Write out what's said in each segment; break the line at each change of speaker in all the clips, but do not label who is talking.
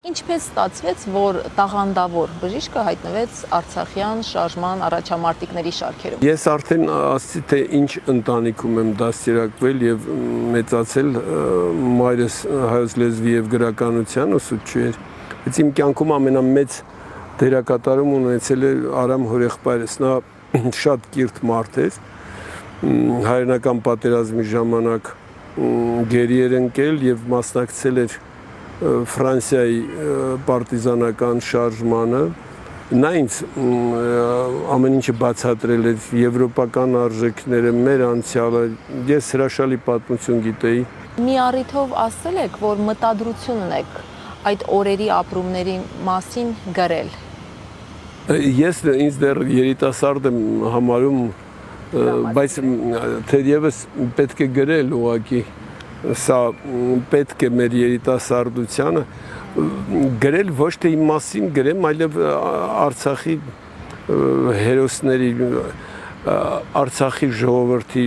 Ինչպես ստացվեց, որ տաղանդավոր բժիշկը հայտնվեց Արցախյան շարժման առաջամարտիկների շարքերում։
Ես արդեն ասացի, թե ինչ ընտանիքում եմ դաստիարակվել եւ մեծացել, մայրս հայոց լեզվի եւ գրականության ուսուցիչ էր։ Բայց իմ կյանքում ամենամեծ դերակատարում ունեցել է Արամ հորեղբայրս։ Նա շատ կիրթ մարդ էր, հայրենական պատերազմի ժամանակ գերի էր ընկել եւ մասնակցել էր Ֆրանսիայի պարտիզանական շարժմանը, նա ինձ ամեն ինչը բացատրել էր, եվրոպական արժեքները, մեր անցյալը, ես հրաշալի պատմություն գիտեի։
Մի առիթով ասել եք, որ մտադրություն ունեք այդ օրերի ապրումների մասին գրել։
Ես ինձ դեռ երիտասարդ եմ համարում, բայց թերևս պետք է գրել ուղղակի։ Սա պետք է մեր երիտասարդությանը գրել ոչ թե իմ մասին գրեմ, այլև Արցախի հերոսների, Արցախի ժողովրդի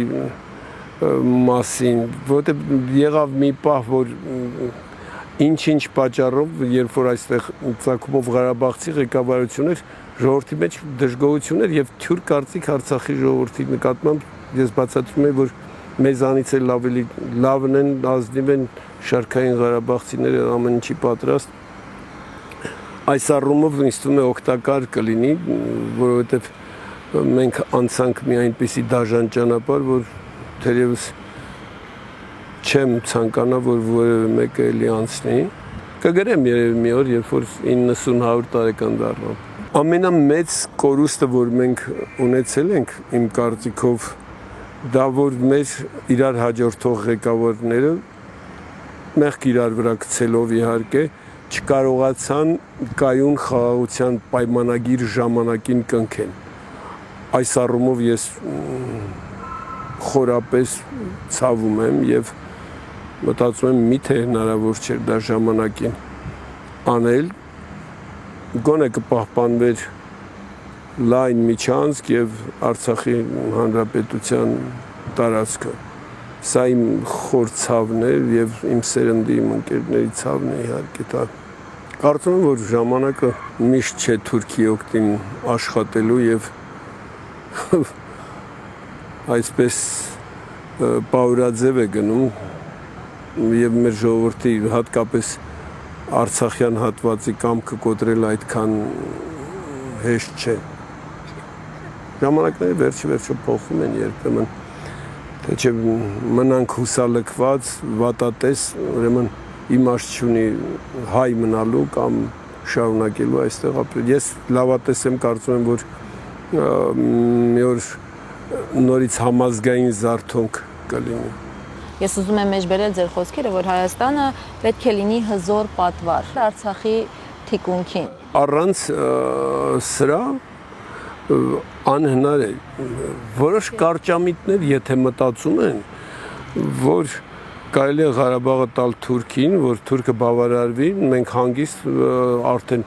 մասին, որովհետև եղավ մի պահ, որ ինչ-ինչ պատճառով, երբ որ այստեղ ծագումով Ղարաբաղցի ղեկավարություն էր, ժողովրդի մեջ դժգոհություն էր եւ թյուր կարծիք Արցախի ժողովրդի նկատմամբ ես բացատրում եմ, որ մեզանից էլ ավելի լավն են, ազնիվ են շարքային ղարաբաղցիները ամեն ինչի պատրաստ։ Այս առումով ինձ թվում է օգտակար կլինի, որովհետև մենք անցանք մի այնպիսի դաժան ճանապարհ, որ թերևս չեմ ցանկանա, որ որևէ մեկը էլի անցնի։ Կգրեմ երևի մի օր, երբ որ 90-100 տարեկան դառնամ։ Ամենամեծ կորուստը, որ մենք ունեցել ենք, իմ կարծիքով, դա որ մեր իրար հաջորդող ղեկավարները մեղք իրար վրա գցելով իհարկե չկարողացան կայուն խաղաղության պայմանագիր ժամանակին կնքեն։ Այս առումով ես խորապես ցավում եմ եւ մտածում եմ միթե հնարավոր չէր դա ժամանակին անել, գոնե կպահպանվեր լայն միջանցք եւ Արցախի հանրապետության տարածքը։ Սա իմ խոր ցավն է եւ իմ սերնդի իմ ընկերների ցավն է իհարկե դա։ Կարծում եմ, որ ժամանակը միշտ չէ Թուրքիի օգտին աշխատելու եւ այսպես պաուրաձև է գնում եւ մեր ժողովրդի հատկապես Արցախյան հատվածի կամքը կոտրել այդքան հեշտ չէ։ Ժամանակները վերջը փոխվում են երբեմն, թե չէ մնանք հուսալքված, վատատես, ուրեմն իմաստ չունի հայ մնալու կամ շարունակելու այստեղ ապրել։ Ես լավատես եմ, կարծում եմ, որ մի օր նորից համազգային զարթոնք կլինի։
Ես ուզում եմ մեջբերել ձեր խոսքերը, որ Հայաստանը պետք է լինի հզոր պատվար Արցախի թիկունքին։ Առանց
սրա անհնար է։ Որոշ կարճամիտներ, եթե մտածում են, որ կարելի է Ղարաբաղը տալ Թուրքին, որ թուրքը բավարարվի, մենք հանգիստ արդեն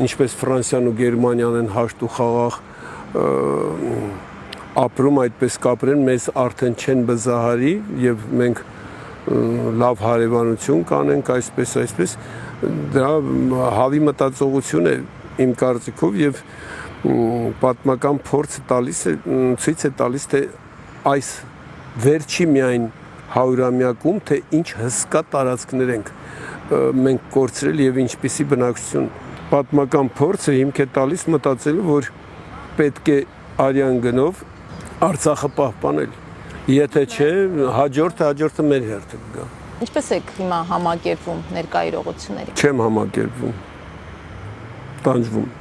ինչպես Ֆրանսիան ու Գերմանիան են հաշտ ու խաղաղ ապրում, այդպես կապրեն, մեզ արդեն չեն բզահարի եւ մենք լավ հարևանություն կանենք այսպես, դա հավի մտածողություն է իմ կարծիքով եւ պատմական փորձը ցույց է տալիս, թե այս վերջի միայն 100-ամյակում, թե ինչ հսկա տարածքներ ենք մենք կորցրել եւ ինչպիսի բնակչություն։ Պատմական փորձը հիմք է տալիս մտածելու, որ պետք է արյան գնով Արցախը պահպանել։ Եթե չէ, հաջորդը մեր հերթը կգա։
Ինչպես եք հիմա համակերպվում ներկա իրողությունների։
Չեմ համակերպվում։ Տանջվում։